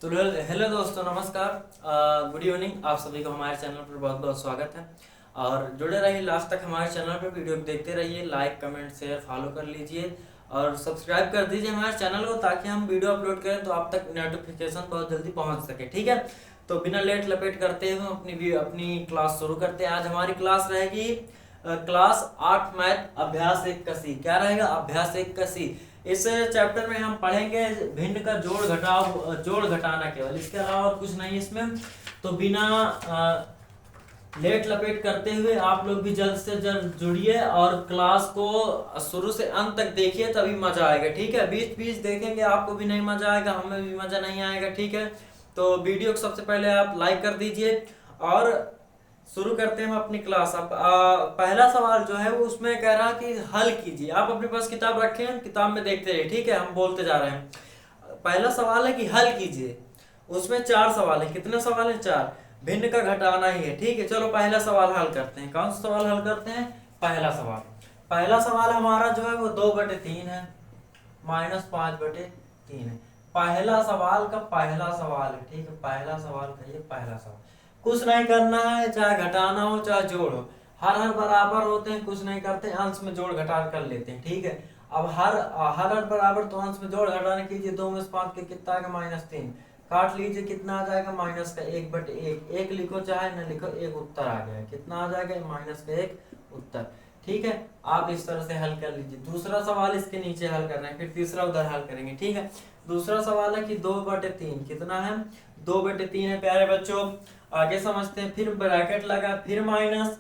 तो हेलो दोस्तों, नमस्कार, गुड इवनिंग। आप सभी को हमारे चैनल पर बहुत बहुत स्वागत है। और जुड़े रहिए लास्ट तक हमारे चैनल पर, वीडियो देखते रहिए, लाइक कमेंट शेयर फॉलो कर लीजिए और सब्सक्राइब कर दीजिए हमारे चैनल को, ताकि हम वीडियो अपलोड करें तो आप तक नोटिफिकेशन बहुत जल्दी पहुंच सके। ठीक है, तो बिना लेट लपेट करते हुए अपनी क्लास शुरू करते हैं। आज हमारी क्लास रहेगी क्लास 8 मैथ अभ्यास 1 का सी। क्या रहेगा? अभ्यास 1 का सी। इस चैप्टर में हम पढ़ेंगे भिन्न का जोड़ घटाव, जोड़ घटाना केवल, इसके अलावा और कुछ नहीं इसमें। तो बिना लेट लपेट करते हुए आप लोग भी जल्द से जल्द जुड़िए और क्लास को शुरू से अंत तक देखिए, तभी मजा आएगा। ठीक है, बीच बीच देखेंगे आपको भी नहीं मजा आएगा, हमें भी मजा नहीं आएगा। ठीक है, तो वीडियो को सबसे पहले आप लाइक कर दीजिए और शुरू करते हैं हम अपनी क्लास। अब पहला सवाल जो है वो उसमें कह रहा कि हल कीजिए। आप अपने पास किताब रखें, किताब में देखते रहिए। ठीक है, हम बोलते जा रहे हैं। पहला सवाल है कि हल कीजिए। उसमें 4 सवाल है। कितने सवाल है? 4। भिन्न का घटाना ही है। ठीक है, चलो पहला सवाल हल करते हैं। कौन सा सवाल हल करते हैं? पहला सवाल हमारा जो है वो 2/3 है, -5/3 है। पहला सवाल का पहला सवाल है। ठीक है, पहला सवाल का ये पहला सवाल। कुछ नहीं करना है, चाहे घटाना हो चाहे जोड़ हो, हर हर बराबर होते हैं, कुछ नहीं करते, अंश में जोड़ घटा कर लेते हैं। ठीक है, अब हर बराबर, तो अंश में जोड़ घटाने कीजिए। 2 में से 5 के कितना आएगा? -3। काट लीजिए, कितना आ जाएगा? माइनस का 1/1। एक लिखो चाहे न लिखो, एक उत्तर आ गया। कितना आ जाएगा? -1 उत्तर। ठीक है, आप इस तरह से हल कर लीजिए। दूसरा सवाल इसके नीचे हल करना है, फिर तीसरा उधर हल करेंगे। ठीक है, दूसरा सवाल है कि 2/3 कितना है? 2/3 है प्यारे बच्चों। आगे समझते हैं। फिर ब्रैकेट लगा, फिर माइनस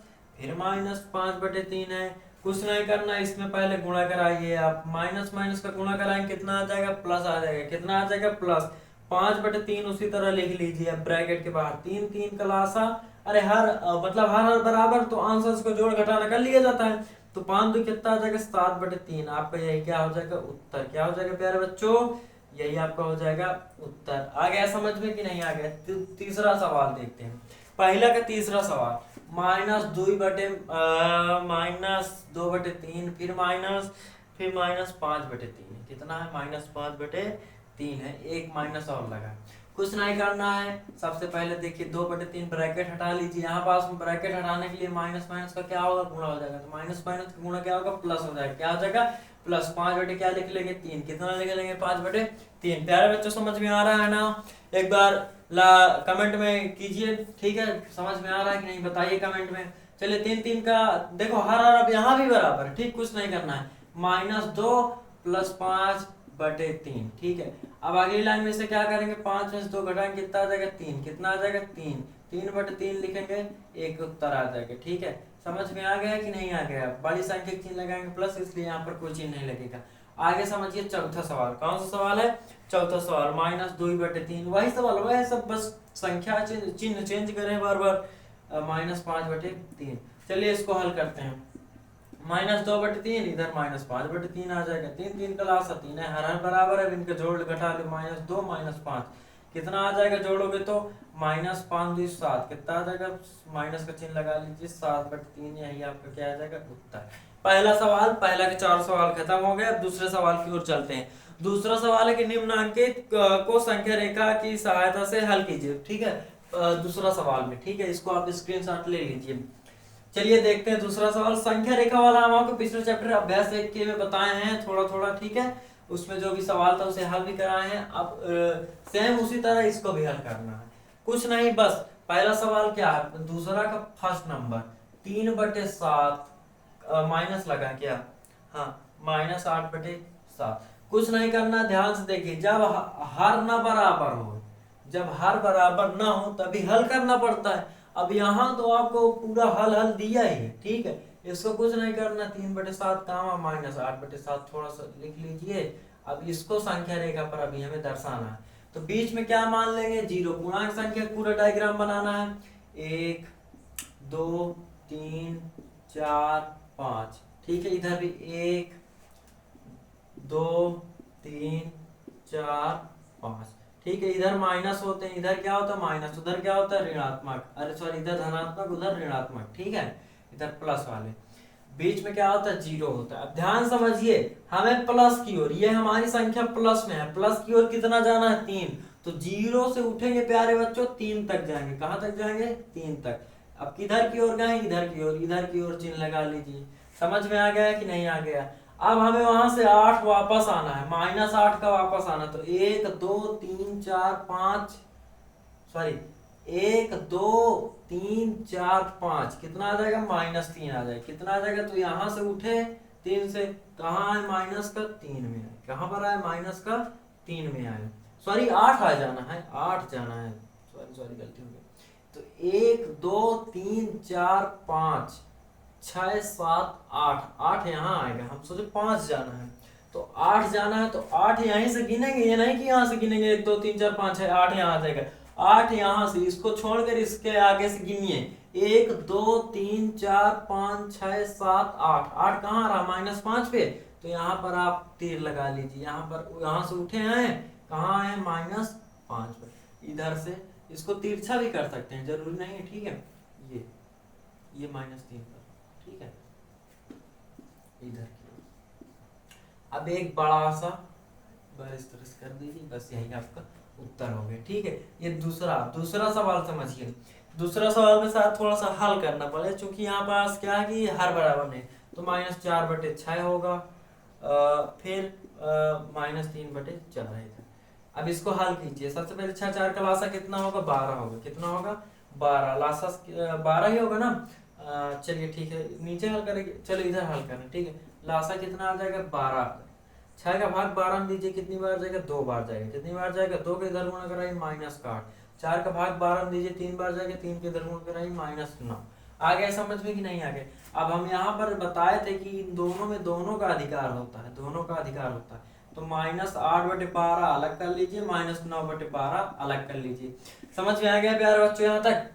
5/3 है। कुछ नहीं करना, इसमें पहले गुणा कराइए आप। माइनस माइनस का गुणा कराएंगे, कितना आ जाएगा? प्लस आ जाएगा। कितना आ जाएगा? प्लस। 5/3 उसी तरह लिख लीजिए ब्रैकेट के बाहर। 3 3 का लासा, अरे मतलब हर हर बराबर, तो आंसर को जोड़ घटाना कर लिया जाता है। तो 5 2 कितना आ जाएगा? 7/3। आपका यही क्या हो जाएगा? उत्तर। क्या हो जाएगा प्यारे बच्चों? यही आपका हो जाएगा उत्तर। आ गया समझ में कि नहीं आ गया? तीसरा सवाल देखते हैं। पहला का तीसरा सवाल, -2/3, फिर -5/3। कितना है? -5/3 है। एक माइनस और लगा। कुछ नहीं करना है। सबसे पहले देखिए 2/3 ब्रैकेट हटा लीजिए। यहाँ पास में ब्रैकेट हटाने के लिए माइनस माइनस का क्या होगा? गुणा हो जाएगा। तो माइनस माइनस का गुणा क्या होगा? प्लस हो जाएगा। क्या हो जाएगा? प्लस। 5 क्या लिख लेंगे? 3। कितना लिख लेंगे? 5/3। प्यारे बच्चों समझ में आ रहा है ना? एक बार कमेंट में कीजिए। ठीक है, समझ में आ रहा है कि नहीं बताइए कमेंट में। चलिए 3 3 का देखो, हर हर अब यहाँ भी बराबर है। ठीक, कुछ नहीं करना है। -2 + 5/3। ठीक है, अब अगली लाइन में से क्या करेंगे? 5 में से 2 घटाएंगे, कितना आ जाएगा? 3। कितना आ जाएगा? 3। 3/3 लिखेंगे, एक उत्तर आ जाएगा। ठीक है, समझ में आ गया कि नहीं आ गया? बड़ी संख्या का चिन्ह लगाएंगे प्लस, इसलिए यहाँ पर कोई चिन्ह नहीं लगेगा। आगे समझिए चौथा सवाल। कौन सा सवाल है? चौथा सवाल, -2/3। वही सवाल, वही सब, बस संख्या चिन्ह चेंज करें बार बार। -5/3। चलिए इसको हल करते हैं। -2/3, इधर -5/3 आ जाएगा। 3 3 का लासा 3 है, हर हर बराबर है। इनका जोड़ घटा लो, -2 -5 कितना आ जाएगा? जोड़ोगे तो -5 2 7। कितना आ जाएगा? माइनस का चिन्ह लगा लीजिए। 7/3, यही आपका क्या आ जाएगा? उत्तर। पहला सवाल, पहला के 4 सवाल खत्म हो गए। अब दूसरे सवाल की ओर चलते हैं। दूसरा सवाल है कि निम्नांकित को संख्या रेखा की सहायता से हल कीजिए। ठीक है, दूसरा सवाल में। ठीक है, इसको आप स्क्रीनशॉट ले लीजिए। चलिए देखते हैं दूसरा सवाल। संख्या रेखा वाला हम आपको पिछले चैप्टर अभ्यास 1 के में बताए हैं थोड़ा थोड़ा। ठीक है, उसमें जो भी सवाल था उसे हल भी कराए हैं। अब सेम उसी तरह इसको भी हल करना है। कुछ नहीं, बस पहला सवाल क्या है? दूसरा का फर्स्ट नंबर 3/7 माइनस लगा क्या? हाँ, -8/7। कुछ नहीं करना, ध्यान से देखिए। जब हर ना बराबर हो, जब हर बराबर ना हो तभी हल करना पड़ता है। अब यहाँ तो आपको पूरा हल हल दिया ही है। ठीक है, इसको कुछ नहीं करना। 3/7 कामा -8/7 थोड़ा सा लिख लीजिए। अब इसको संख्या रेखा पर अभी हमें दर्शाना है, तो बीच में क्या मान लेंगे? 0। पूर्णांक संख्या पूरा डायग्राम बनाना है। 1 2 3 4 5। ठीक है, इधर भी 1 2 3 4 5। ठीक है, इधर माइनस होते हैं, इधर क्या होता है? माइनस। उधर क्या होता है? ऋणात्मक। अरे सॉरी, इधर धनात्मक उधर ऋणात्मक। ठीक है, इधर प्लस वाले। बीच में क्या होता है? 0 होता है। अब ध्यान समझिए, हमें प्लस की ओर, ये हमारी संख्या प्लस में है, प्लस की ओर कितना जाना है? 3। तो 0 से उठेंगे प्यारे बच्चों 3 तक जाएंगे। कहाँ तक जाएंगे? 3 तक। अब किधर की ओर गए? इधर की ओर। इधर की ओर चिन्ह लगा लीजिए। समझ में आ गया कि नहीं आ गया? अब हमें वहां से 8 वापस आना है, -8 का वापस आना। तो 1 2 3 4 5, सॉरी 1 2 3 4 5, कितना आ जाएगा? -3 आ जाएगा। कितना आ जाएगा? तो यहां से उठे 3 से, कहाँ है? -3 में आए। कहाँ पर आए? -3 में आए। सॉरी 8 आ जाना है, 8 जाना है। सॉरी सॉरी गलती हो गई। तो 1 2 3 4 5 6 7 8, 8 यहाँ आएगा। हम सोचे 5 जाना है, तो 8 जाना है। तो 8 यहीं से गिनेंगे, ये नहीं कि यहाँ से गिनेंगे 1 2 3 4 5 6, 8 यहाँ आ जाएगा। 8 यहाँ से, इसको छोड़कर इसके आगे से गिनिए। 1 2 3 4 5 6 7 8, 8 कहाँ आ रहा? -5 पे। तो यहाँ पर आप तीर लगा लीजिए। यहाँ पर, यहाँ से उठे हैं, कहाँ है? -5 पे। इधर से इसको तिरछा भी कर सकते हैं, जरूरी नहीं है, ठीक है। ये -3 पर, ठीक है, इधर की। अब एक बड़ा सा इस तरह से कर दीजिए, बस यही आपका उत्तर हो गया, ठीक है। ये दूसरा सवाल समझिए। दूसरा सवाल में साथ थोड़ा सा हल करना पड़े, क्योंकि यहाँ पास क्या है कि हर बराबर नहीं, तो -4/6 होगा, फिर -3/4 है इधर। अब इसको हल कीजिए। सबसे पहले 6 4 का लासा कितना होगा? 12 होगा। कितना होगा? 12। लासा 12 ही होगा ना। चलिए ठीक है, नीचे हल करेंगे, चलो इधर हल करें, ठीक है। लासा कितना आ जाएगा? 12। 6 का भाग 12 में दीजिए, कितनी बार जाएगा? 2 बार जाएगा। कितनी बार जाएगा? 2 के इधर गुणा कराइए, -8। 4 का भाग 12 में दीजिए, 3 बार जाएगा। 3 के इधर गुणा कराइए, -9। आ गया समझ में कि नहीं आ गया? अब हम यहाँ पर बताए थे कि इन दोनों में दोनों का अधिकार होता है, दोनों का अधिकार होता है। तो -8/12 अलग कर लीजिए, -9/12 अलग कर लीजिए। समझ में आ गया प्यारे बच्चों यहाँ तक?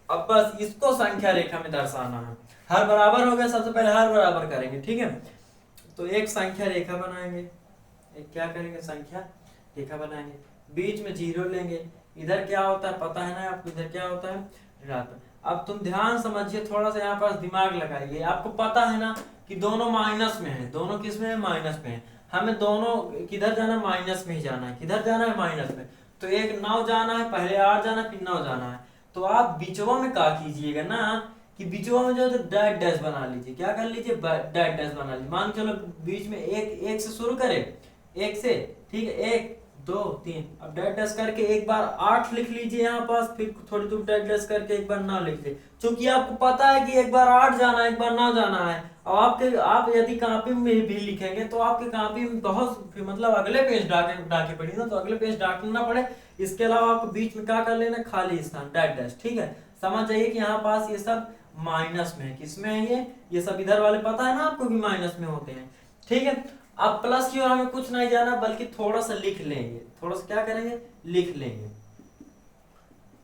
अब बस इसको संख्या रेखा में दर्शाना है। हर बराबर हो गया, सबसे पहले हर बराबर करेंगे, ठीक है। तो एक संख्या रेखा बनाएंगे, एक क्या करेंगे? संख्या रेखा बनाएंगे। बीच में 0 लेंगे। इधर क्या होता है पता है ना आपको? इधर क्या होता है? ऋणात्मक। अब तुम ध्यान समझिए, थोड़ा सा यहाँ पास दिमाग लगाइए। आपको पता है ना कि दोनों माइनस में है, दोनों किस में है? माइनस में है। हमें दोनों किधर जाना है? माइनस में ही जाना है। किधर जाना है? माइनस में। तो एक 9 जाना है, पहले 8 जाना है, फिर 9 जाना है। तो आप बीचवा में क्या कीजिएगा ना, कि बीचवा में जो है डैश डैश बना लीजिए। क्या कर लीजिए? डैश डैश बना लीजिए। मान चलो बीच में एक से शुरू करें, एक से, ठीक है, 1 2 3। अब डैश डैश करके एक बार 8 लिख लीजिए यहाँ पास, फिर थोड़ी दूर डैश डैश करके एक बार 9 लिख लीजिए। क्योंकि आपको पता है कि एक बार 8 जाना है, एक बार 9 जाना है। और आप यदि कॉपी में भी लिखेंगे तो आपके कॉपी में बहुत, मतलब अगले पेज डाके पड़ी ना, तो अगले पेज डाकना पड़े। इसके अलावा आपको बीच में क्या कर लेना? खाली स्थान, डैश डैश, ठीक है। समझ जाइए कि यहाँ पास ये सब माइनस में है। किसमें है ये सब इधर वाले पता है ना आपको कि माइनस में होते हैं, ठीक है। अब प्लस की ओर हमें कुछ नहीं जाना, बल्कि थोड़ा सा लिख लेंगे। थोड़ा सा क्या करेंगे? लिख लेंगे।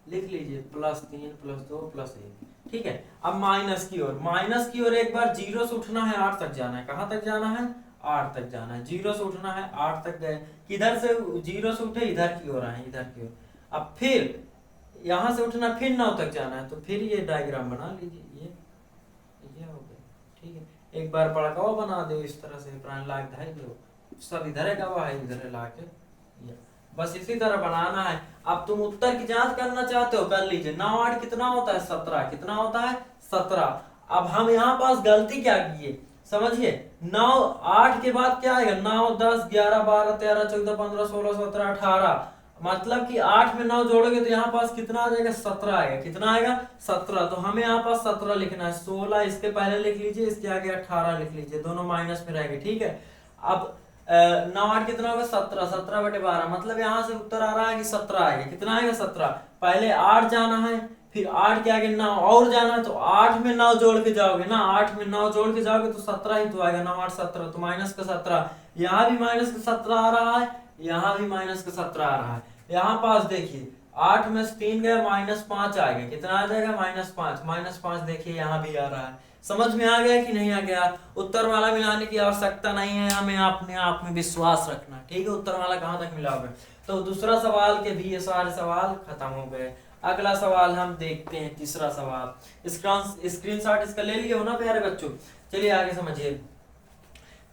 लिख लीजिए +3 +2 +1, ठीक है। अब माइनस की ओर एक बार 0 से उठना है, 8 तक जाना है। कहां तक जाना है? 8 तक जाना है। 0 से उठना है, 8 तक गए। किधर से 0 से उठे? इधर की ओर आए, इधर की ओर। अब फिर यहां से उठना, फिर 9 तक जाना है। तो फिर ये डायग्राम बना लीजिए, ये हो गया, ठीक है। एक बार बड़ा कवा बना दो इस तरह से, प्राण लाग धाई दो, सब इधर है कवा है, इधर ला के, बस इसी तरह बनाना है। अब तुम उत्तर की जांच करना चाहते हो, कर लीजिए। 9 8 कितना होता है? 17। कितना होता है? 17। अब हम यहाँ पास गलती क्या किए समझिए। 9 8 के बाद क्या आएगा? 9 10 11 12 13 14 15 16 17 18। मतलब कि 8 में 9 जोड़ोगे तो यहाँ पास कितना आ जाएगा? 17 आएगा। कितना आएगा? 17। तो हमें यहाँ पास 17 लिखना है। 16 इसके पहले लिख लीजिए, इसके आगे 18 लिख लीजिए, दोनों माइनस में रहेंगे, ठीक है। अब 9 8 कितना होगा? 17। 17/12, मतलब यहाँ से उत्तर आ रहा है कि 17 आएगा। कितना आएगा? 17। पहले 8 जाना है, फिर 8 के आगे 9 और जाना है, तो 8 में 9 जोड़ के जाओगे ना, 8 में 9 जोड़ के जाओगे तो 17 ही तो आएगा। 9 8 17, तो माइनस का 17। यहाँ भी माइनस का 17 आ रहा है, यहाँ भी माइनस का 17 आ रहा है। यहाँ पास देखिए 8 में से 3 गया, -5 आएगा। कितना आ जाएगा? -5। -5 देखिए यहाँ भी आ रहा है। समझ में आ गया कि नहीं आ गया? उत्तर वाला मिलाने की आवश्यकता नहीं है, हमें अपने आप में विश्वास रखना, ठीक है। उत्तर वाला कहाँ तक मिलाओगे? तो दूसरा सवाल के भी ये सारे सवाल खत्म हो गए। अगला सवाल हम देखते हैं, तीसरा सवाल। स्क्रीनशॉट इसका ले लिए हो ना प्यारे बच्चों? चलिए आगे समझिए।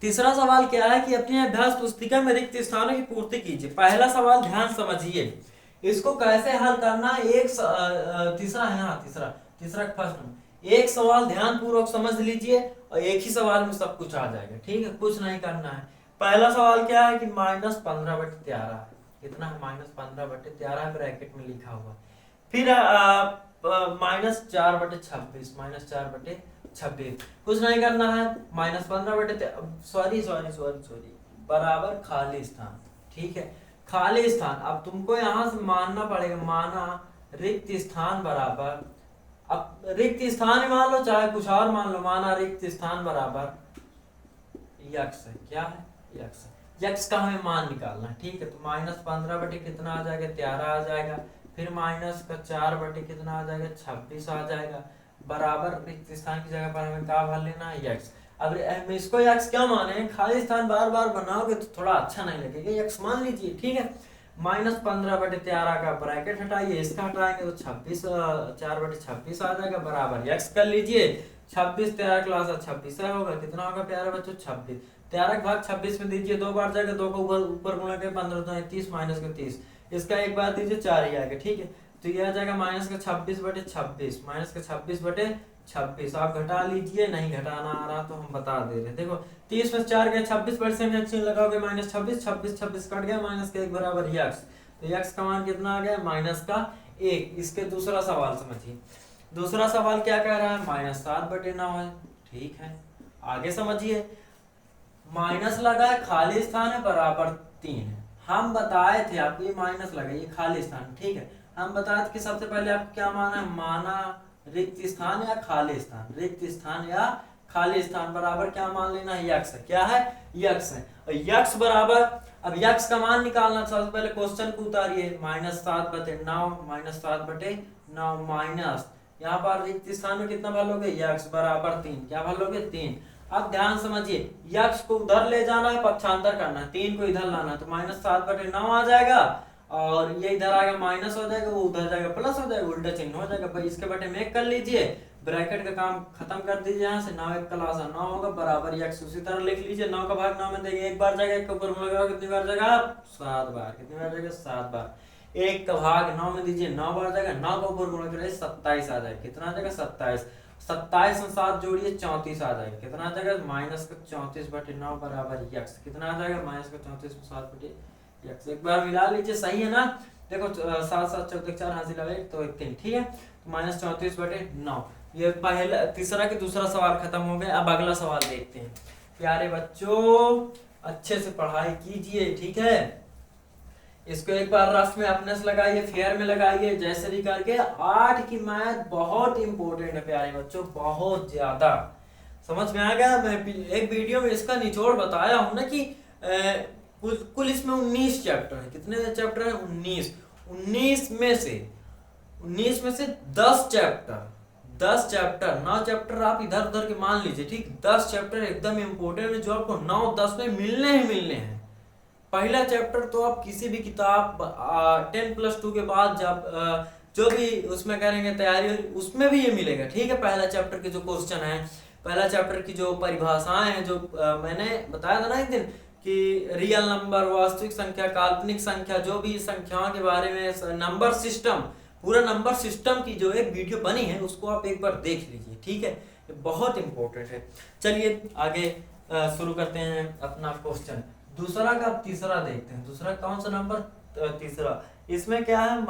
तीसरा सवाल क्या है कि अपनी अभ्यास पुस्तिका में रिक्त स्थानों की पूर्ति कीजिए। पहला सवाल ध्यान समझिए, इसको कैसे हल करना है। तीसरा है, हाँ तीसरा, फर्स्ट नंबर। एक सवाल ध्यान पूर्वक समझ लीजिए और एक ही सवाल में सब कुछ आ जाएगा, ठीक है, कुछ नहीं करना है। पहला सवाल क्या है कि -15/13 कितना है, -15/13 ब्रैकेट में लिखा हुआ। फिर -4/26, -4/26 कुछ नहीं करना है। -15/, बराबर खाली स्थान, ठीक है, खाली स्थान। अब तुमको यहां से मानना पड़ेगा, माना रिक्त स्थान बराबर, अब रिक्त स्थान ही मान लो चाहे कुछ और मान लो, माना रिक्त स्थान बराबर यक्स है। क्या है, यक्स है। यक्स का हमें मान निकालना है, ठीक है। तो -15 कितना आ जाएगा, 13 आ जाएगा। फिर -4 कितना आ जाएगा, 26 आ जाएगा। बराबर रिक्त स्थान की जगह पर हमें क्या भर लेना है, यक्स। अब इसको यक्स क्या माने, खाली स्थान बार बार बनाओगे तो थोड़ा अच्छा नहीं लगेगा, यक्स मान लीजिए, ठीक है। -15/13 का ब्रैकेट हटाइए, इसका हटाएंगे तो 4/26 आ जाएगा, बराबर यक्स कर लीजिए। 26 13 क्लास 26 होगा, कितना होगा प्यारे बच्चों, 26। 13 का भाग 26 में दीजिए, 2 बार जाएगा, 2 को ऊपर गुणा के 15 तो 30 माइनस का 30, इसका एक बार दीजिए 4 ही आएगा, ठीक है। तो ये आ जाएगा -26/26, -26/26। आप घटा लीजिए, नहीं घटाना आ रहा तो हम बता दे रहे। देखो 30 में 4 गया, 26% चिन्ह लगाओगे, -26, 26 कट गया, माइनस का 1 बराबर यक्स। तो यक्स का मान कितना आ गया, -1। इसके दूसरा सवाल समझिए। दूसरा सवाल क्या कह रहा है, -7/9 है, ठीक है। आगे समझिए, माइनस लगा है, खाली स्थान है, बराबर 3 है। हम बताए थे आपको ये माइनस लगा, ये खाली स्थान, ठीक है। हम बताए थे कि सबसे पहले आपको क्या माना है, माना रिक्त स्थान या खाली स्थान, रिक्त स्थान या खाली स्थान बराबर क्या मान लेना है, यक्स है। क्या है, यक्स है। और यक्स बराबर, अब यक्स का मान निकालना, सबसे पहले क्वेश्चन को उतारिए, -7/9 माइनस, यहाँ पर रिक्त स्थान में कितना भर लोगे, यक्स बराबर 3, क्या भर लोगे, 3। अब ध्यान समझिए, यक्स को उधर ले जाना है, पक्षांतर करना है, 3 को इधर लाना है, तो -7/9 आ जाएगा, और ये इधर आएगा माइनस हो जाएगा, वो उधर जाएगा प्लस हो जाएगा, उल्टा चिन्ह हो जाएगा। भाई इसके बटे में कर लीजिए, ब्रैकेट का काम खत्म कर दीजिए, यहाँ से 9 1 क्लास 9 होगा, बराबर यक्स उसी तरह लिख लीजिए। 9 का भाग 9 में देंगे, एक बार जाएगा, एक के ऊपर लगाओ, कितनी बार जाएगा, 7 बार, कितनी बार जाएगा, 7 बार। 1 का भाग 9 में दीजिए, 9 बार जाएगा, 9 का ऊपर गुणा करें 27 आ जाएगा, कितना आ जाएगा, 27। 27 में 7 जोड़िए 34 आ जाएगा, कितना आ जाएगा, -34/9 बराबर यक्स, कितना आ जाएगा, -34 में 7/यक्स। एक बार मिला लीजिए, सही है ना। देखो 7 7 14 4 हासिल आए तो 1 3, ठीक है। तो -34/9, ये पहला तीसरा के दूसरा सवाल खत्म हो गया। अब अगला सवाल देखते हैं। प्यारे बच्चों अच्छे से पढ़ाई कीजिए, ठीक है। इसको एक बार रफ में अपने से लगाइए, फेयर में लगाइए, जैसे भी करके। 8 की मैथ बहुत इंपॉर्टेंट है प्यारे बच्चों, बहुत ज्यादा। समझ में आ गया। मैं एक वीडियो में इसका निचोड़ बताया हूं ना कि कुल इसमें 19 चैप्टर है। कितने चैप्टर है, 19। 19 में से 10 चैप्टर 9 चैप्टर आप इधर उधर के मान लीजिए, ठीक। 10 चैप्टर एकदम इंपॉर्टेंट है, जो आपको 9-10 में मिलने हैं। पहला चैप्टर तो आप किसी भी किताब 10+2 के बाद जब जो भी उसमें करेंगे तैयारी, उसमें भी ये मिलेगा, ठीक है। पहला चैप्टर के जो क्वेश्चन है, पहला चैप्टर की जो परिभाषाएं हैं, जो मैंने बताया था ना एक दिन कि रियल नंबर, वास्तविक संख्या, काल्पनिक संख्या, जो भी संख्याओं के बारे में, नंबर सिस्टम, पूरा नंबर सिस्टम की जो एक वीडियो बनी है, उसको आप एक बार देख लीजिए, ठीक है। ये बहुत इंपॉर्टेंट है। चलिए आगे शुरू करते हैं अपना क्वेश्चन। दूसरा का अब तीसरा देखते हैं। दूसरा कौन सा नंबर, तीसरा। इसमें क्या है,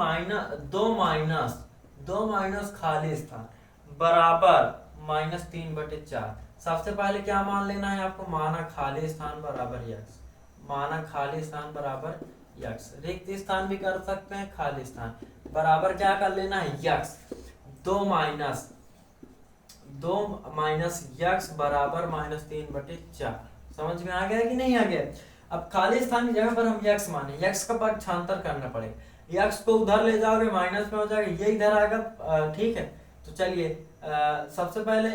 दो माइनस खाली स्थान बराबर -3/4। सबसे पहले क्या मान लेना है आपको, माना खाली स्थान बराबर यक्स, माना खाली स्थान बराबर यक्स। रिक्त स्थान भी कर सकते हैं, खाली स्थान बराबर क्या कर लेना है, यक्स। 2 माइनस यक्स बराबर -3/4। समझ में आ गया कि नहीं आ गया। अब खाली स्थान की जगह पर हम यक्स माने, यक्स का पक्षांतर करना पड़ेगा। यक्स को उधर ले जाओगे माइनस में हो जाएगा, ये इधर आएगा, ठीक है। तो चलिए सबसे पहले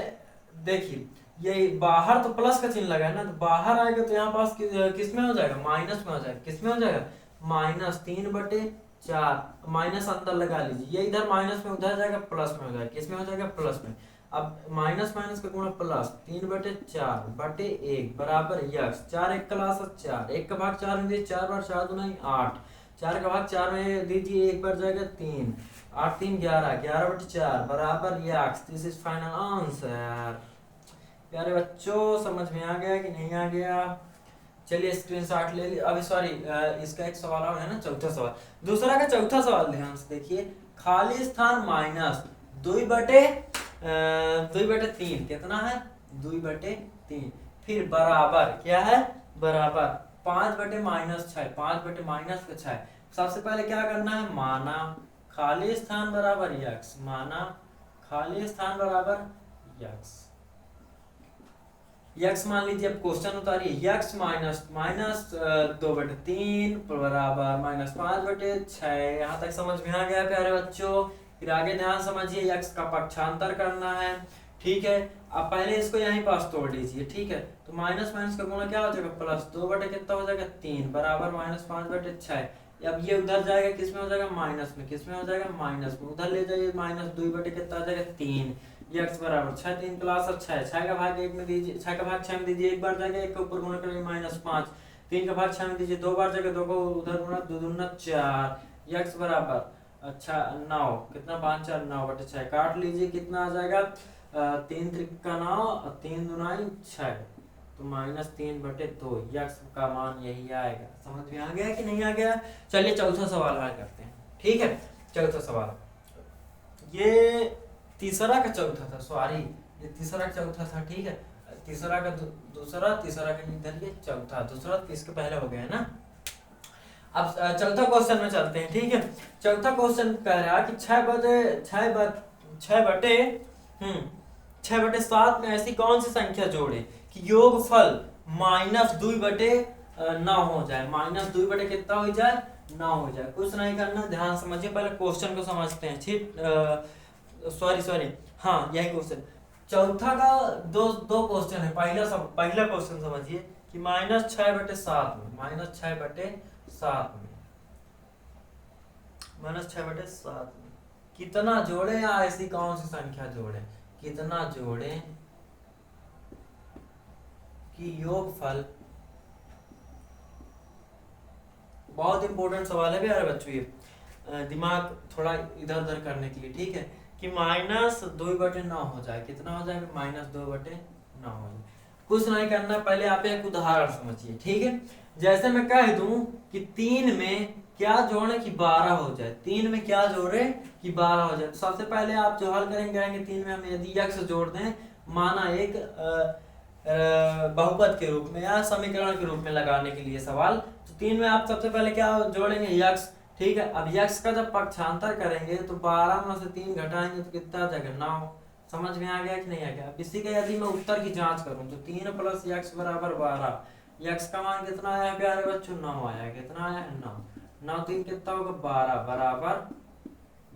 देखिए, ये बाहर तो प्लस का चिन्ह लगा है ना, तो बाहर आएगा तो यहाँ पास किस में हो जाएगा, माइनस में हो जाएगा। किस में हो जाएगा, -3/4। माइनस अंदर लगा लीजिए, ये इधर माइनस में उधर जाएगा, प्लस में हो जाएगा। किस में हो जाएगा, प्लस में। अब माइनस माइनस का गुणा प्लस, 3/4/1 बराबर यक्स। 4 एक क्लास 4, 1 का भाग 4 में दीजिए 4 बार 4 दूना 8, 4 का भाग 4 में दीजिए 1 बार जाएगा 3, 8 3 11, 11/4 बराबर x. This is final answer. प्यारे बच्चों समझ में आ गया कि नहीं आ गया? चलिए स्क्रीनशॉट ले ली। अभी सॉरी, इसका एक सवाल और है ना, चौथा सवाल। दूसरा का चौथा सवाल ध्यान से देखिए। खाली स्थान माइनस 2/3 कितना है? 2/3। फिर बराबर क्या है? बराबर 5/-6, 5/-6। सबसे पहले क्या करना है? माना खाली स्थान बराबर यक्स, माना खाली स्थान बराबर यक्स। यक्स मान लीजिए, अब क्वेश्चन उतारिए। यक्स माइनस 2/3 बराबर -5/6। यहाँ तक समझ में आ गया प्यारे बच्चों? फिर आगे ध्यान समझिए, यक्स का पक्षांतर करना है, ठीक है। अब पहले इसको यहीं पास तोड़ लीजिए, ठीक है। तो माइनस माइनस का गुणा क्या हो जाएगा? प्लस 2 कितना हो जाएगा? 3 बराबर -5/6। अब ये उधर जाएगा, किस में हो जाएगा? माइनस में। किस में हो जाएगा? माइनस में। उधर ले जाइए, -2 कितना आ जाएगा? 3। यक्स बराबर 6 3 क्लास 6, 6 का भाग 1 में दीजिए, 6 का भाग 6 में दीजिए 1 बार जाएगा, 1 के ऊपर गुणा करेंगे -5। 3 का भाग 6 में दीजिए 2 बार जाएगा, 2 को उधर गुणा, 2 दूना 4। यक्स बराबर अच्छा 9, कितना 5 4 9/6 काट लीजिए, कितना आ जाएगा? 3 त्रिका 9 और 3 दूनाई 6, तो -3/2। यक्स का मान यही आएगा। समझ में आ गया कि नहीं आ गया? चलिए चौथा सवाल हल करते हैं, ठीक है। चौथा सवाल, ये तीसरा का चौथा था, सॉरी ये तीसरा का चौथा था, ठीक है। तीसरा का दूसरा, तीसरा का इधर ये चौथा, दूसरा इसके पहले हो गया ना। अब चौथा क्वेश्चन में चलते हैं, ठीक है। चौथा क्वेश्चन कह रहा है कि 6/7 में ऐसी कौन सी संख्या जोड़े कि योगफल -2/9 हो जाए। -2 कितना हो जाए? 9 हो जाए। कुछ नहीं करना, ध्यान समझिए, पहले क्वेश्चन को समझते हैं। सॉरी हाँ यही क्वेश्चन। चौथा का दो क्वेश्चन है। पहला क्वेश्चन समझिए कि -6/7 में, -6/7 में कितना जोड़े, या ऐसी कौन सी संख्या जोड़े, कितना जोड़े कि योगफल, बहुत इंपॉर्टेंट सवाल है प्यारे बच्चों, ये दिमाग थोड़ा इधर उधर करने के लिए, ठीक है। कि -2/9 हो जाए, कितना हो जाएगा? -2/9 हो जाए। कुछ नहीं करना, पहले आप एक उदाहरण समझिए, ठीक है। जैसे मैं कह दूं कि 3 में क्या जोड़े कि 12 हो जाए, 3 में क्या जोड़े कि 12 हो जाए। तो सबसे पहले आप जो हल करेंगे 3 में हम यदि यक्स जोड़ दें, माना एक बहुपद के रूप में या समीकरण के रूप में लगाने के लिए सवाल, तो 3 में आप सबसे पहले क्या जोड़ेंगे? यक्स, ठीक है। अब यक्स का जब पक्षांतर करेंगे तो 12 में से 3 घटाएंगे तो कितना आ जाएगा? 9। समझ में आ गया कि नहीं आ गया? अब इसी का यदि मैं उत्तर की जांच करूं तो 3 + यक्स बराबर 12। यक्स का मान कितना आया प्यारे बच्चों? 9 आया। कितना आया? 9। 9 3 कितना होगा? 12 बराबर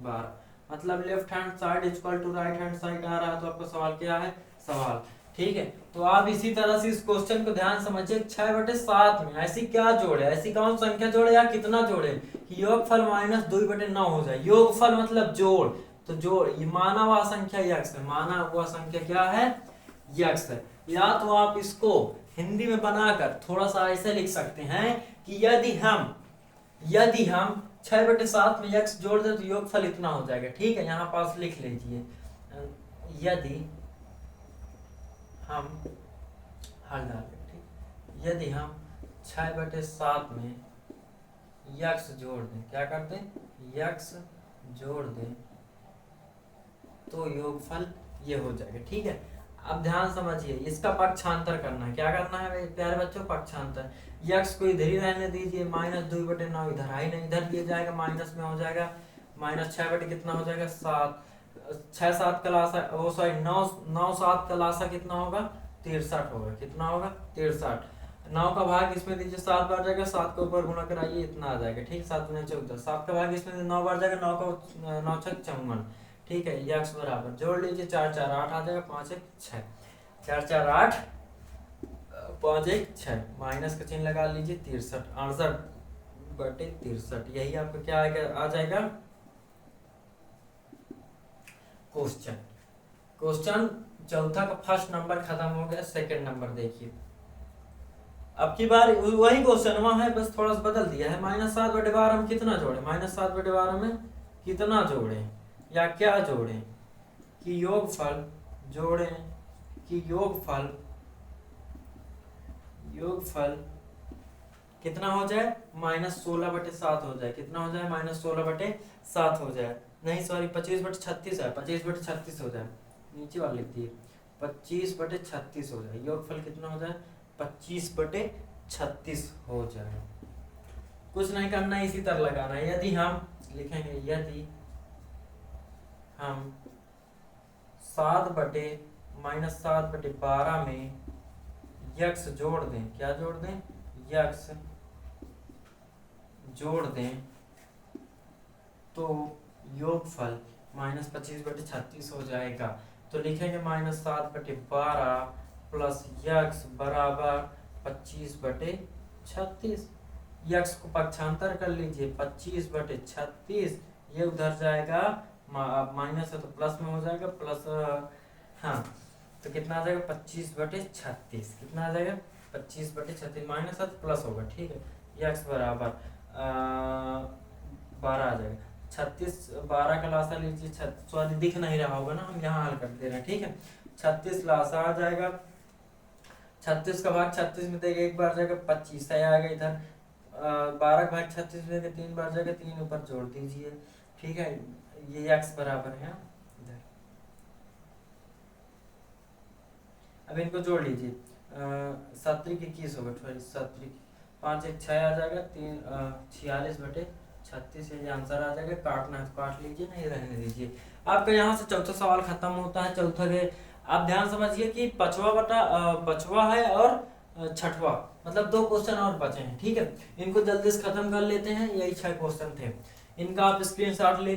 12। मतलब left hand side equal to right hand side आ रहा है। तो आपका सवाल क्या है? सवाल, ठीक है। तो आप इसी तरह से इस क्वेश्चन को ध्यान समझिए। 6/7 में ऐसी क्या जोड़े, ऐसी कौन संख्या जोड़े या कितना जोड़े कि योगफल -2/9 हो जाए। योगफल मतलब जोड़, तो जोड़, ये माना हुआ संख्या यक्स है, माना हुआ संख्या क्या है? यक्स है। या तो आप इसको हिंदी में बनाकर थोड़ा सा ऐसे लिख सकते हैं कि यदि हम 6/7 में यक्स जोड़ दे तो योगफल इतना हो जाएगा, ठीक है। यहाँ पास लिख लीजिए, यदि हम हल डालें, ठीक। यदि हम 6/7 में यक्स जोड़ दें, क्या करते हैं? यक्स जोड़ दें तो योगफल ये हो जाएगा, ठीक है। अब ध्यान समझिए, इसका पक्षांतर करना है। क्या करना है प्यारे बच्चों? पक्षांतर। यक्स को इधर ही रहने दीजिए, -2/9 इधर आई नहीं, इधर लिया जाएगा, माइनस में हो जाएगा। -6 कितना हो जाएगा? 7। 6 7 का लासा, वो सॉरी 9 7 का लासा कितना होगा? 63 होगा। कितना होगा? 63। 9 का भाग इसमें दीजिए 7 बार जाएगा, 7 के ऊपर गुणा कराइए, इतना आ जाएगा, ठीक। 7 × 14, 7 का भाग इसमें 9 बार जाएगा, 9 को 9 6 54, ठीक है। यक्स बराबर जोड़ लीजिए, 4 4 8 आ जाएगा, 5 1 6, 4 4 8 5 1 6, माइनस का चिन्ह लगा लीजिए, 63 68/63। यही आपका क्या आ जाएगा? क्वेश्चन क्वेश्चन चौथा का फर्स्ट नंबर खत्म हो गया, सेकंड नंबर देखिए। अब की बार वही क्वेश्चन वहां है, बस थोड़ा सा बदल दिया है। -7/12 हम कितना जोड़े, -7/12 में कितना जोड़े या क्या जोड़े, कि योगफल जोड़े, कि योगफल कितना हो जाए, -16/7 हो जाए। कितना हो जाए, -16/7 हो जाए। नहीं सॉरी, 25/36 है, 25/36 हो जाए। नीचे वाला लिख दिए, 25/36 हो जाए। योगफल कितना हो जाए, 25/36 हो जाए। कुछ नहीं करना, इसी तरह लगाना है। यदि हम लिखेंगे, यदि हम 7/-7/12 में यक्स जोड़ दें, क्या जोड़ दें, यक्स जोड़ दें, तो योगफल -25/36 हो जाएगा। तो लिखेंगे -7/12 प्लस यक्स बराबर 25/36। यक्स को पक्षांतर कर लीजिए, 25/36, ये उधर जाएगा, माइनस है तो प्लस में हो जाएगा, प्लस हाँ, तो कितना आ जाएगा, 25/36। कितना आ जाएगा, 25/36, माइनस है तो प्लस होगा, ठीक है। यक्स बराबर 12 आ जाएगा। 36, 12 का लासा लीजिए, सॉरी दिख नहीं रहा होगा ना, हम यहाँ हल कर दे रहे हैं, ठीक है। 36 लासा आ जाएगा, 36 का भाग 36 में देगा, एक बार जाएगा, 25 है आएगा इधर। 12 का भाग 36 में देगा, 3 बार जाएगा, 3 ऊपर जोड़ दीजिए, ठीक है। ये एक्स बराबर है इधर। अब इनको जोड़ लीजिए, 7×21 होगा, 5×1 6 आ जाएगा, 46/36, ये आंसर आ जाएगा। काटना है तो काट लीजिए, नहीं रहने दीजिए। आपका यहाँ से चौथा सवाल खत्म होता है। चौथा के आप ध्यान समझिए कि पचवा है और छठवा, मतलब 2 क्वेश्चन और बचे हैं, ठीक है। इनको जल्दी से खत्म कर लेते हैं, यही 6 क्वेश्चन थे। इनका आप स्क्रीनशॉट ले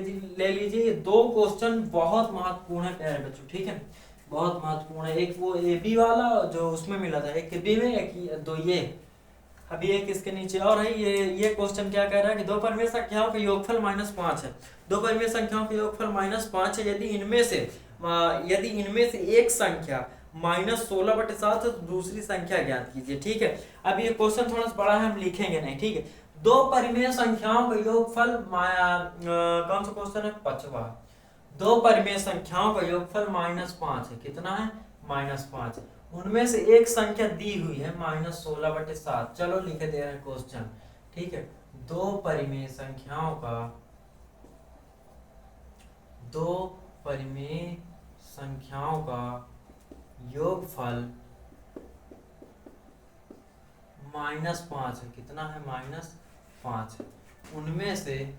लीजिए। ये 2 क्वेश्चन बहुत महत्वपूर्ण है प्यारे बच्चों, ठीक है, बहुत महत्वपूर्ण है। एक वो ए बी वाला जो उसमें मिला था, एक बी में, एक दो ये, अभी एक इसके नीचे और है। ये क्वेश्चन क्या कह रहा है कि 2 परिमेय संख्याओं का योगफल -5 है। 2 परिमेय संख्याओं का योगफल -5 है, यदि इनमें से एक संख्या -16/7 है तो दूसरी संख्या ज्ञात कीजिए, ठीक है। अब ये क्वेश्चन थोड़ा सा बड़ा है, हम लिखेंगे नहीं, ठीक है। 2 परिमेय संख्याओं का योगफल, कौन सा क्वेश्चन है, 5वां। 2 परिमेय संख्याओं का योगफल -5 है। कितना है, -5। उनमें से एक संख्या दी हुई है -16/7। चलो लिख दे रहे हैं क्वेश्चन, ठीक है। 2 परिमेय संख्याओं का योगफल -5 है। कितना है, -5। उनमें से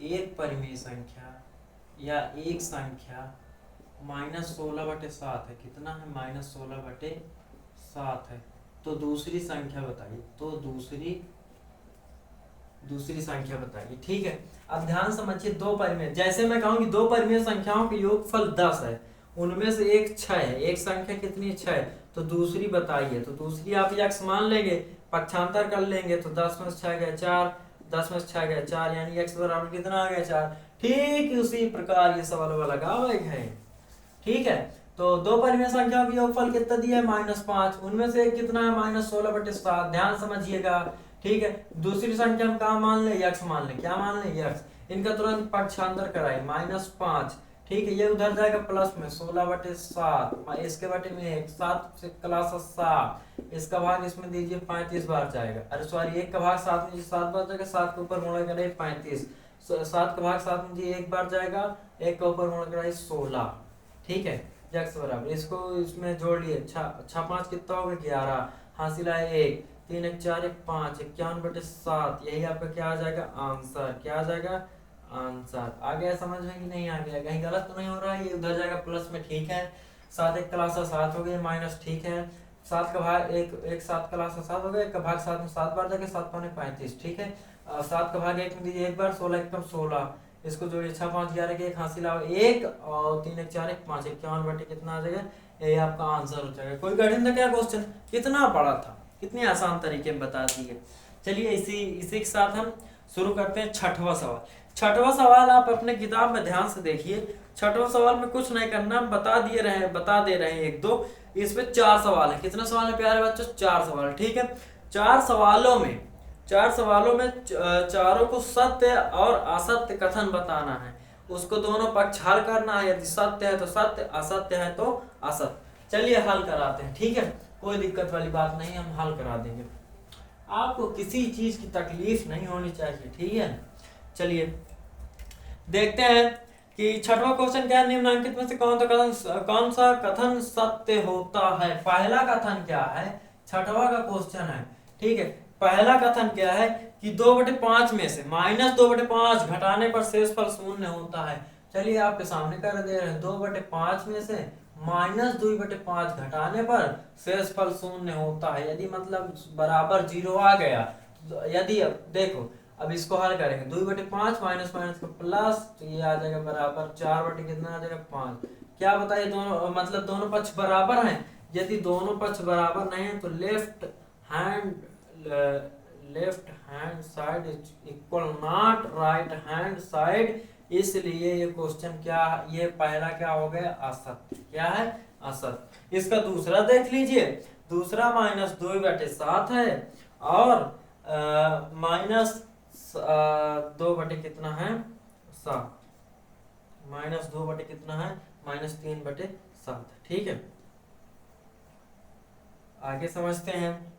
एक परिमेय संख्या या एक संख्या -16/7 है। कितना है, -16/7 है। तो दूसरी संख्या बताइए, तो दूसरी संख्या बताइए, ठीक है। अब ध्यान समझिए, 2 परिमेय, जैसे मैं कहूँ कि 2 परिमेय संख्याओं के योगफल 10 है, उनमें से एक 6 है, एक संख्या कितनी 6 है, तो दूसरी बताइए। तो दूसरी आप यक्स मान लेंगे, पक्षांतर कर लेंगे, तो 10 में से 6 गया 4, 10 में से 6 गया 4, यानी x बराबर कितना आ गया, 4। ठीक उसी प्रकार ये सवाल लगा है, ठीक है। तो 2 परिमेय संख्याओं की योगफल कितना दिया है, -5। उनमें से एक कितना है, -16/7। ध्यान समझिएगा, ठीक है। दूसरी संख्या हम कहाँ मान ले, यक्स मान ले, क्या मान ले, यक्स। इनका तुरंत पक्षांतर कराए, -5, ठीक है। ये उधर जाएगा प्लस में, 16/7, इसके बटे में 1, 7 से क्लास 7, इसका भाग इसमें दीजिए, 35 बार जाएगा। अरे सॉरी, 1 का भाग 7 में 7 बार जाएगा, 7 के ऊपर गुणा करें 35, 7 का भाग 7 में 1 बार जाएगा, 1 का ऊपर गुणा करें 16, ठीक है। यक्स बराबर, इसको इसमें जोड़ लिए, 6×5 कितना होगा, 11, हासिल आए 1, 3×1 4, 1 5, 51/7, यही आपका क्या आ जाएगा, आंसर। क्या आ जाएगा, आंसर। आ गया समझ में कि नहीं आ गया, कहीं गलत तो नहीं हो रहा है, ये उधर जाएगा प्लस में, ठीक है। 7 1 क्लास 7 हो गया, माइनस, ठीक है। 7 का भाग 1 7 क्लास 7 हो गया, 1 का भाग 7 में 7 बार जाएगा, 7 × 35, ठीक है। 7 का भाग 1 में दीजिए 1 बार, 16 × 16, इसको जोड़िए, 6 5 11 के 1 हासिल आओ 1, और 3 1 4 1 5, 51 कितना आ जाएगा, यही आपका आंसर हो जाएगा। कोई कठिन था क्या क्वेश्चन, कितना बड़ा था, कितने आसान तरीके में बता दिए। चलिए इसी के साथ हम शुरू करते हैं छठवां सवाल। छठवां सवाल आप अपने किताब में ध्यान से देखिए। छठवां सवाल में कुछ नहीं करना, हम बता दे रहे हैं एक दो। इसमें 4 सवाल है। कितना सवाल है प्यारे बच्चों? 4 सवाल, ठीक है। 4 सवालों में चारों को सत्य और असत्य कथन बताना है। उसको दोनों पक्ष हल करना है। यदि सत्य है तो सत्य, असत्य है तो असत्य। चलिए हल कराते हैं, ठीक है। कोई दिक्कत वाली बात नहीं, हम हल करा देंगे। आपको किसी चीज की तकलीफ नहीं होनी चाहिए, ठीक है। चलिए देखते हैं कि छठवां क्वेश्चन क्या है। निम्नलिखित में से कौन सा कथन सत्य होता है? पहला कथन क्या है? छठवां का क्वेश्चन है, ठीक है। पहला कथन क्या है कि 2/5 में से -2/5 घटाने पर शेषफल शून्य होता है। चलिए आपके सामने कर दे रहे हैं। 2/5 में से -2/5 घटाने पर शेषफल शून्य होता है। यदि मतलब बराबर 0 आ गया, यदि अब देखो, अब इसको हल करेंगे। 2/5 माइनस माइनस का प्लस, तो ये आ जाएगा बराबर 4 कितना आ जाएगा 5। क्या बताइए, दोनों मतलब दोनों पक्ष बराबर हैं। यदि दोनों पक्ष बराबर नहीं है तो left hand side is equal not right hand side. इसलिए ये क्वेश्चन क्या, ये पहला क्या हो गया? असत्य। क्या है? असत्य। इसका दूसरा देख लीजिए। दूसरा -2/7 है और -2 बटे कितना है? 7। -2 बटे कितना है? -3/7, ठीक है। आगे समझते हैं।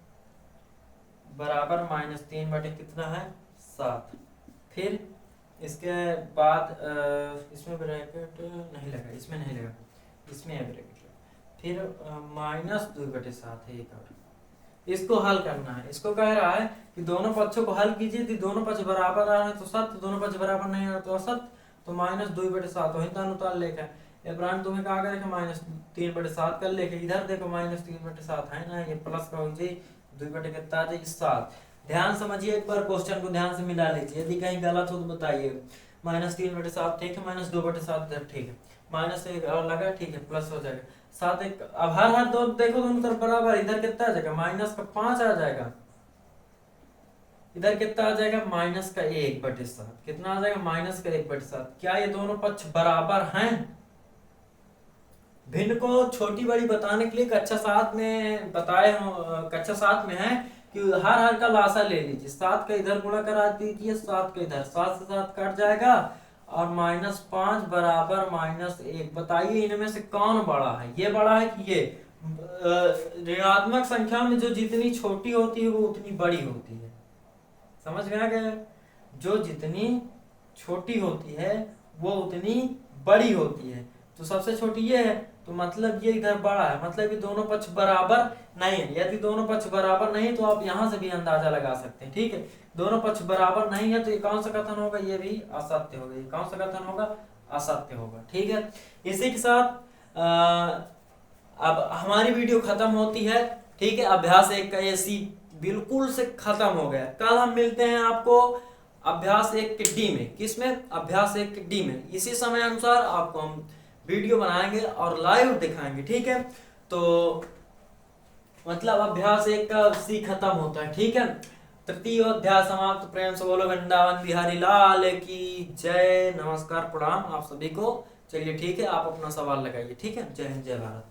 बराबर -3 बटे कितना है? 7। फिर इसके बाद इसमें ब्रैकेट नहीं लगा, इसमें नहीं लगा, इसमें है ब्रैकेट। फिर -2/7 है एक और। इसको हल करना है। इसको कह रहा है कि दोनों पक्षों को हल कीजिए। यदि दोनों पक्ष बराबर आ रहे हैं तो सत्य, दोनों पक्ष बराबर नहीं आ रहे तो असत्य। तो -2/7 वही अनुताल लेखा। इब्राहिम तुम्हें कहा गया कि -3/7 कर लेके इधर देखो -3/7 है ना, ये प्लस का हो जाए 2/7। ध्यान समझिए, एक बार क्वेश्चन को ध्यान से मिला लीजिए। यदि कहीं गलत हो तो बताइए। -3/7 ठीक है, -2/7 ठीक है, -1 और लगा, ठीक है, प्लस हो जाएगा 7 1। अब हर दो देखो, दोनों तरफ बराबर। इधर कितना आ जाएगा? -5 आ जाएगा। इधर कितना आ जाएगा? -1/7। कितना आ जाएगा? -1/7। क्या ये दोनों पक्ष बराबर हैं? भिन्न को छोटी बड़ी बताने के लिए कक्षा 7 में बताए हो, कक्षा 7 में है कि हर का लासा ले लीजिए। 7 का इधर गुणा करा दीजिए, 7 का इधर, 7 से 7 कट जाएगा और -5 बराबर -1। बताइए इनमें से कौन बड़ा है? ये बड़ा है कि ये? ऋणात्मक संख्या में जो जितनी छोटी होती है वो उतनी बड़ी होती है। समझ में आ गया? जो जितनी छोटी होती है वो उतनी बड़ी होती है। तो सबसे छोटी ये है, तो मतलब ये इधर बड़ा है, मतलब कि दोनों पक्ष बराबर नहीं है। यदि दोनों पक्ष बराबर नहीं तो आप यहां से भी अंदाजा लगा सकते हैं, ठीक है। दोनों पक्ष बराबर नहीं है तो ये कौन सा कथन होगा? ये भी असत्य होगा। ये कौन सा कथन होगा? असत्य होगा, ठीक है। इसी के साथ अब हमारी वीडियो खत्म होती है, ठीक है। अभ्यास 1 का ये सी बिल्कुल से खत्म हो गया। कल हम मिलते हैं आपको अभ्यास 1 के डी में। किसमें? अभ्यास 1 के डी में। इसी समय अनुसार आपको हम वीडियो बनाएंगे और लाइव दिखाएंगे, ठीक है। तो मतलब अभ्यास 1 का सी खत्म होता है, ठीक है। तृतीय अध्याय समाप्त। प्रेम से बोलो वृंदावन बिहारी लाल की जय। नमस्कार, प्रणाम आप सभी को। चलिए ठीक है, आप अपना सवाल लगाइए, ठीक है। जय हिंद, जय भारत।